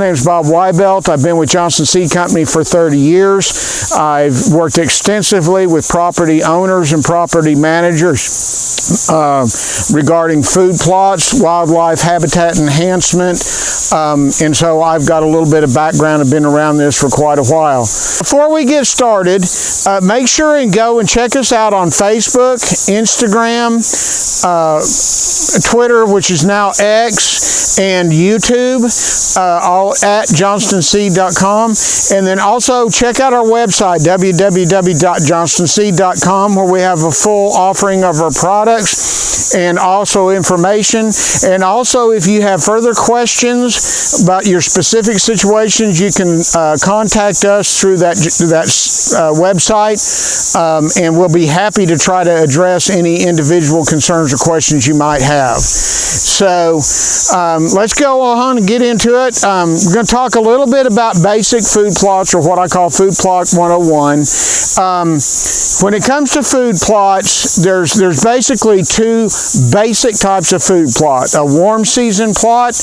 My name is Bob Weibelt. I've been with Johnston Seed Company for 30 years. I've worked extensively with property owners and property managers regarding food plots, wildlife habitat enhancement, and so I've got a little bit of background. I've been around this for quite a while. Before we get started, make sure and go and check us out on Facebook, Instagram, Twitter, which is now X, and YouTube, all at johnstonseed.com. And then also check out our website, www.johnstonseed.com, where we have a full offering of our products and also information. And also, if you have further questions about your specific situations, you can contact us through that website, and we'll be happy to try to address any individual concerns or questions you might have. So let's go on and get into it. We're going to talk a little bit about basic food plots, or what I call Food Plot 101. When it comes to food plots, there's basically two basic types of food plot: a warm season plot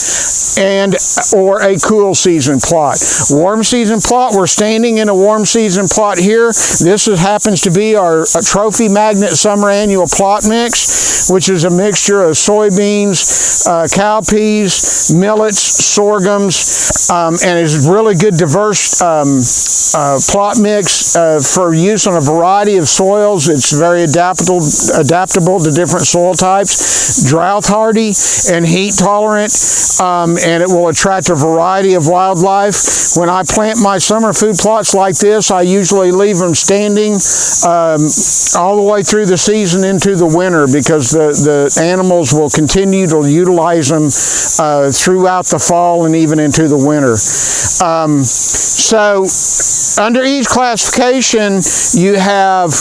or a cool season plot. Warm season plot, we're standing in a warm season plot here. This happens to be our Trophy Magnet Summer Annual Plot Mix, which is a mixture of soybeans, cowpeas, millets, sorghums, and is really good diverse plot mix for use on a variety of soils. It's very adaptable to different soil types, drought hardy and heat tolerant, and it will attract a variety of wildlife. When I plant my summer food plots like this, I usually leave them standing all the way through the season into the winter, because the animals will continue to utilize them throughout the fall and even into the winter. So under each classification, you have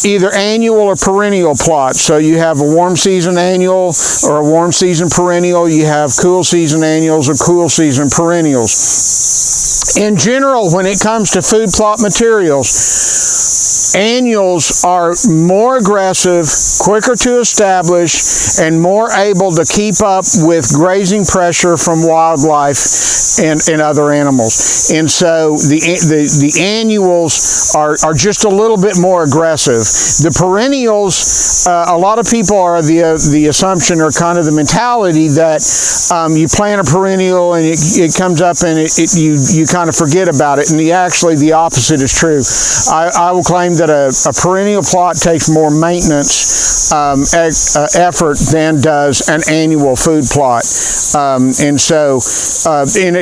either annual or perennial plots. So you have a warm season annual or a warm season perennial. You have cool season annuals or cool season perennials. In general, when it comes to food plot materials, annuals are more aggressive, quicker to establish, and more able to keep up with grazing pressure from wildlife and other animals. And so the annuals are just a little bit more aggressive. The perennials, a lot of people are the assumption, or kind of the mentality, that you plant a perennial and it comes up and you kind of forget about it. And actually the opposite is true. I will claim that a perennial plot takes more maintenance effort than does an annual food plot. And so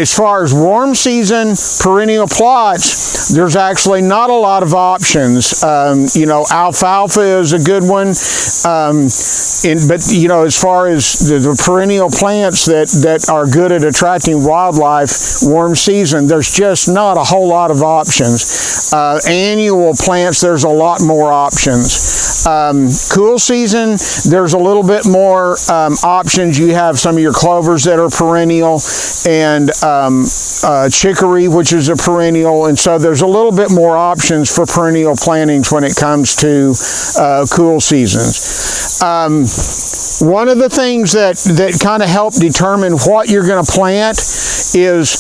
as far as warm season perennial plots, there's actually not a lot of options. Alfalfa is a good one, but as far as the perennial plants that are good at attracting wildlife warm season, there's just not a whole lot of options. Annual plants, there's a lot more options. Cool season, there's a little bit more options. You have some of your clovers that are perennial, and chicory, which is a perennial, and so there's a little bit more options for perennial plantings when it comes to cool seasons. One of the things that kind of help determine what you're going to plant is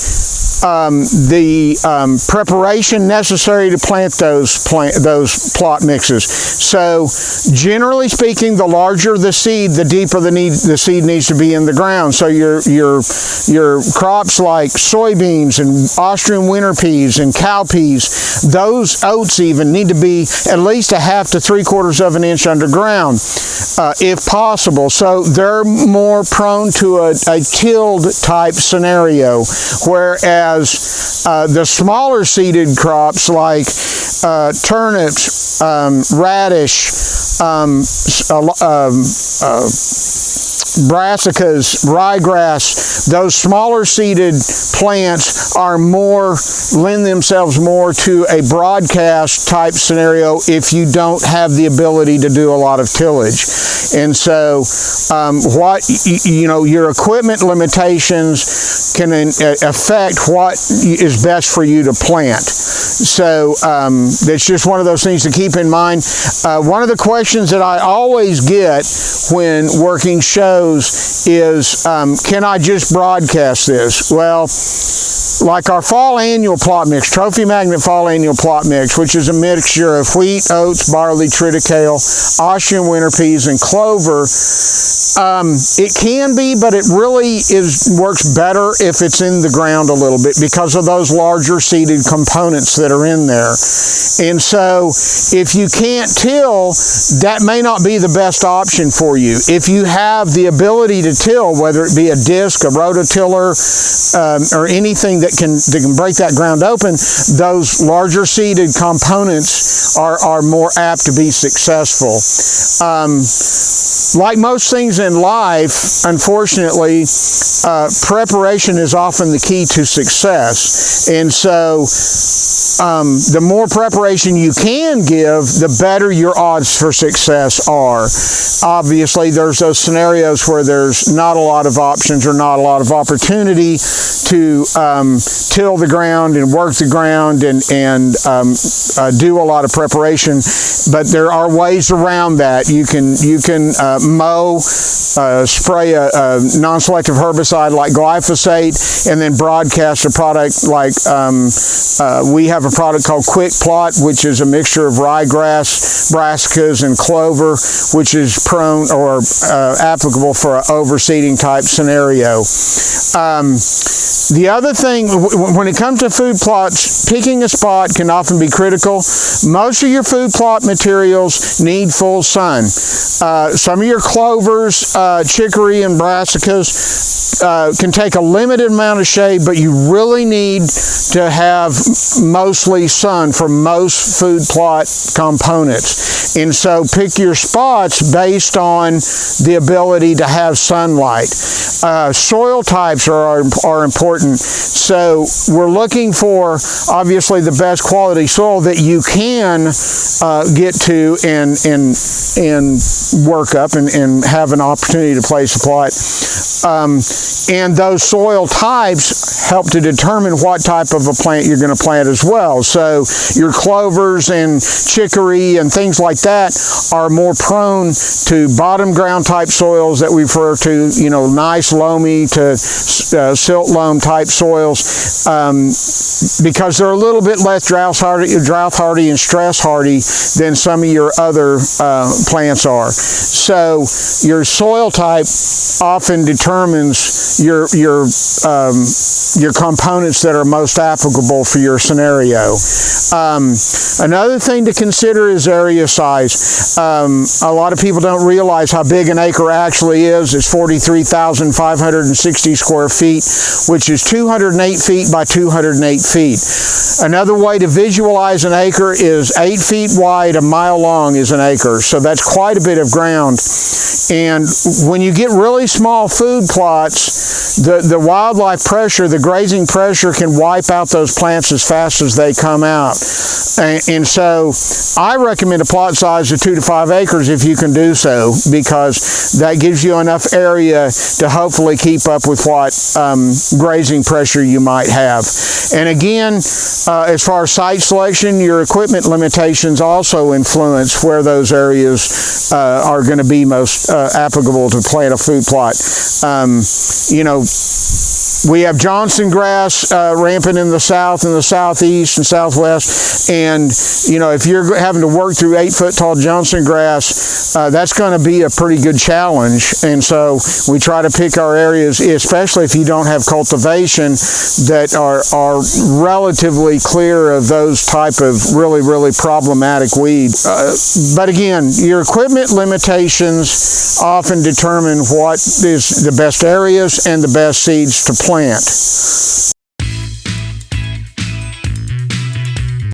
the preparation necessary to plant those plot mixes. So generally speaking, the larger the seed, the deeper the seed needs to be in the ground. So your crops like soybeans and Austrian winter peas and cowpeas, those oats even, need to be at least a half to 3/4 of an inch underground, if possible. So they're more prone to a tilled type scenario, whereas the smaller seeded crops like turnips, radish, brassicas, ryegrass, those smaller seeded plants lend themselves more to a broadcast type scenario if you don't have the ability to do a lot of tillage. And so your equipment limitations can affect what is best for you to plant. So that's just one of those things to keep in mind. One of the questions that I always get when working shows pose is, can I just broadcast this? Well, like our fall annual plot mix, Trophy Magnet fall annual plot mix, which is a mixture of wheat, oats, barley, triticale, Austrian winter peas, and clover. It can be, but it really works better if it's in the ground a little bit because of those larger seeded components that are in there. And so if you can't till, that may not be the best option for you. If you have the ability to till, whether it be a disc, a rototiller, or anything that can break that ground open, those larger seeded components are more apt to be successful. Like most things in life, unfortunately, preparation is often the key to success. And so the more preparation you can give, the better your odds for success are. Obviously, there's those scenarios where there's not a lot of options or not a lot of opportunity to till the ground and work the ground and do a lot of preparation, but there are ways around that. You can mow, spray a non-selective herbicide like glyphosate, and then broadcast a product like we have a product called Quick Plot, which is a mixture of ryegrass, brassicas, and clover, which is prone or applicable for an overseeding type scenario. The other thing, when it comes to food plots, picking a spot can often be critical. Most of your food plot materials need full sun. Some of your clovers, chicory, and brassicas can take a limited amount of shade, but you really need to have mostly sun for most food plot components. And so pick your spots based on the ability to have sunlight. Soil types are important. So we're looking for, obviously, the best quality soil that you can get to and work up and have an opportunity to place a plot. And those soil types help to determine what type of a plant you're going to plant as well. So your clovers and chicory and things like that are more prone to bottom ground type soils that we refer to, nice loamy to silt loam type soils, because they're a little bit less drought hardy and stress hardy than some of your other plants are. So your soil type often determines your components that are most applicable for your scenario. Another thing to consider is area size. A lot of people don't realize how big an acre actually is. It's 43,560 square feet, which is 208 feet by 208 feet. Another way to visualize an acre is 8 feet wide, a mile long is an acre. So that's quite a bit of ground. And when you get really small food plots, the wildlife pressure, the grazing pressure can wipe out those plants as fast as they come out. And so I recommend a plot size of 2 to 5 acres if you can do so, because that gives you enough area to hopefully keep up with what grazing pressure you might have. And again, as far as site selection, your equipment limitations also influence where those areas are going to be most applicable to plant a food plot. We have Johnston grass rampant in the south and the southeast and southwest, and if you're having to work through 8-foot tall Johnston grass, that's going to be a pretty good challenge. And so we try to pick our areas, especially if you don't have cultivation, that are relatively clear of those type of really problematic weeds. But again, your equipment limitations often determine what is the best areas and the best seeds to plant.